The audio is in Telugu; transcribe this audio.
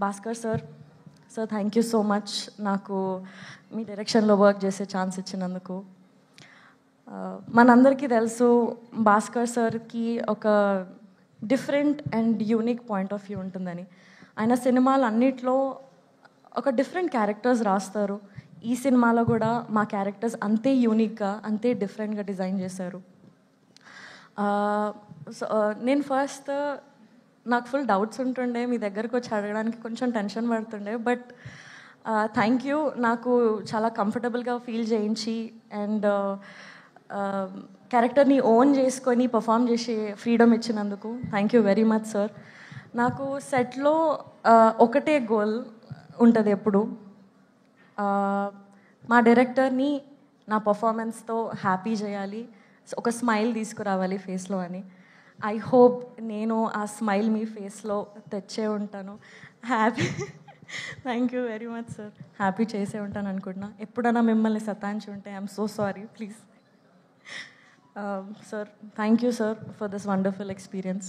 Bhaskar sir thank you so much నాకు మీ డైరెక్షన్లో వర్క్ చేసే ఛాన్స్ ఇచ్చినందుకు. మనందరికీ తెలుసు భాస్కర్ సార్కి ఒక different and unique point of view ఉంటుందని. ఆయన సినిమాలు అన్నిట్లో ఒక డిఫరెంట్ క్యారెక్టర్స్ రాస్తారు. ఈ సినిమాలో కూడా మా క్యారెక్టర్స్ అంతే యూనిక్గా అంతే డిఫరెంట్గా డిజైన్ చేశారు. నేను ఫస్ట్ నాకు ఫుల్ డౌట్స్ ఉంటుండే, మీ దగ్గరకు వచ్చి అడగడానికి కొంచెం టెన్షన్ పడుతుండే. బట్ థ్యాంక్ యూ, నాకు చాలా కంఫర్టబుల్గా ఫీల్ చేయించి అండ్ క్యారెక్టర్ని ఓన్ చేసుకొని పర్ఫామ్ చేసే ఫ్రీడమ్ ఇచ్చినందుకు thank you very much sir. నాకు సెట్లో ఒకటే గోల్ ఉంటుంది ఎప్పుడు, మా డైరెక్టర్ని నా పర్ఫార్మెన్స్తో హ్యాపీ చేయాలి, ఒక స్మైల్ తీసుకురావాలి ఫేస్లో అని. ఐ హోప్ నేను ఆ స్మైల్ మీ ఫేస్లో తెచ్చే ఉంటాను. Happy thank you very much sir. Happy చేసే ఉంటాను అనుకుంటున్నా. ఎప్పుడైనా మిమ్మల్ని సతాయించి ఉంటే I'm so sorry, please. Sir thank you sir for this wonderful experience.